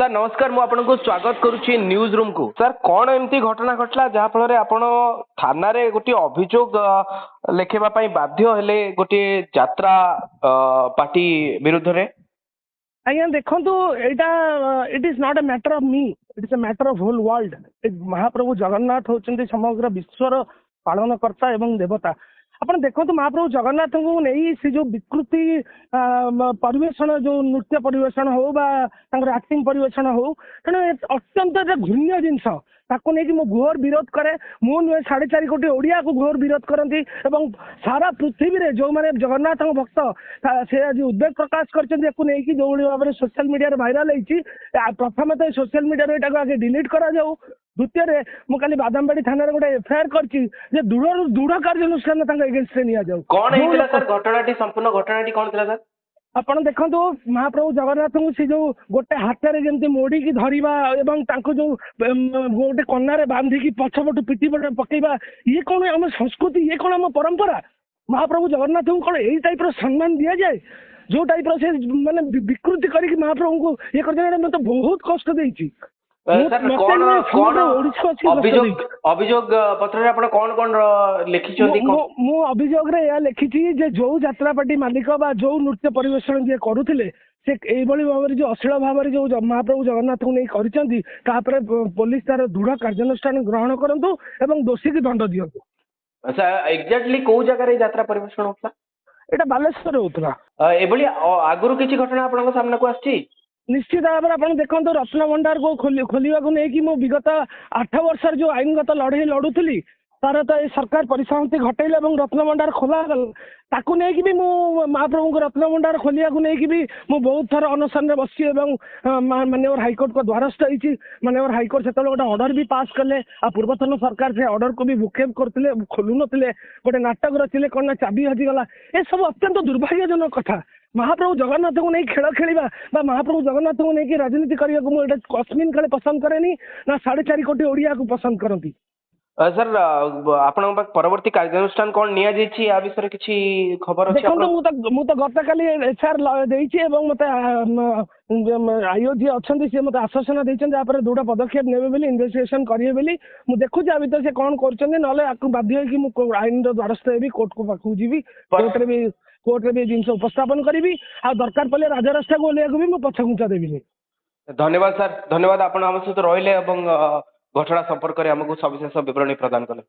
Sir नमस्कार मु आपको स्वागत करुच्ची न्यूज रूम को सर कौन एमती घटना घटला जहाँ फल आपण थाना रे गोटे अभियोग लेखेबा बाध्य हेले गोटे यात्रा पार्टी विरुद्ध रे आज्ञा देखु यहाँ it is not a matter of me it is a matter of whole world Mahaprabhu Jagannath होचंती समग्र विश्वर पालनकर्ता एवं देवता आपण देखो महाप्रभु जगन्नाथ को नहीं से जो विकृति परिवेशन जो नृत्य परिवेशन हो एक्टिंग परिवेशन हो तेणु अत्यंत घृण्य जिनस ताको नहीं मो घोर विरोध करे मु नुहे 4.5 कोटी ओडिया को घोर विरोध करती एवं सारा पृथ्वी रे जो माने जगन्नाथ भक्त से आज उद्वेग प्रकाश करछन जो भाव में सोशल मीडिया भाइराल होती प्रथम तो सोशल मीडिया आगे डिलीट करा जाऊ द्वितीय मु काली बादामबाड़ी थाना गोटे एफआईआर करछि दृढ़ कार्यानुष्ठान एगेन्स्ट निया जाऊ कौन हेतिला सर घटनाटी संपूर्ण घटनाटी कौन थिला सर आपण देखो महाप्रभु जगन्नाथ को सी जो गोटे हाथ में जमी मोड़ी की धरवा एवं जो गोटे कन्या बांधिकी पछपटू पिटी पकेबा ये कौन आम संस्कृति ये कौन आम परंपरा महाप्रभु जगन्नाथ को कौन यही टाइप सम्मान दि जाए जो टाइप से माने विकृति करके महाप्रभु को ये कर मत बहुत कष्ट देती अभियोग पत्र कौन कौन लिखिछन्ती मु अभियोग रे या लिखिछि जे जो यात्रा पार्टी मालिक बा जो नृत्य परिवेषण जे करुथिले से एभली भाव जो अश्लील भाव में जो महाप्रभु जगन्नाथ को नहीं करिसेंती तापर पुलिस तार दृढ़ कार्यानुष्ठान ग्रहण करंतु एवं दोषी की दंड दियंतु। अच्छा एग्जैक्टली को जगह रे यात्रा परिवेषण होता एटा बालेश्वर होतला एभली आगुरु किछि घटना आपन सामने को आछि निश्चित भाव में आप देखो रत्न भंडार को खोलिया नहीं मु विगत 8 वर्ष जो आईनगत लड़े लड़ुली तार तो ये सरकार परिसमाप्ति घटेले रत्न भंडार खोला ताकू नहीं भी मु महाप्रभु को रत्न भंडार खोलिया नहीं भी मु बहुत थर अनशन में बसी माननीय हाईकोर्ट को द्वारस्थ होती माननीय हाईकोर्ट से गोटे ऑर्डर भी पास कले आ पूर्वतन सरकार से ऑर्डर को भी भूक्षेप करते खोलु नथिले गोटे नाटक रचिले कौन चाबी हजिगला ए सब अत्यंत दुर्भाग्यजनक कथा महाप्रभु जगन्नाथ को नहीं खेल खेलिबा महाप्रभु जगन्नाथ को नहीं राजनीति करने को मुझे कस्मिन काले पसंद करेनी ना 4.5 कोटी ओडिया को पसंद करती। सर आपण परवर्ती कार्यानुष्ठान कौन निया जायछि आ विषय किछि खबर अछि देखो मु तो गत काली एफआईआर देइछि एवं मते आईओजी अछंती से मते आश्वासन देइछन जे आपरे दुटा पदक्षेप नेबे बेली इन्वेस्टिगेशन करिए बेली मु देखु जे भीतर से कोन करछन नले आकु बाध्य होई कि मु आईन रो द्वारस्थ हेबी कोर्ट को पाखु जीवी कोर्ट रे भी जिनस उपस्थापन करी आ दरकार पड़े राजरास्ता को ओलिया को भी मु पछघुंचा देबी। धन्यवाद सर धन्यवाद आपण हम सहित रहिले एवं घटना संपर्क में आमको सविशेष विवरणी प्रदान कले।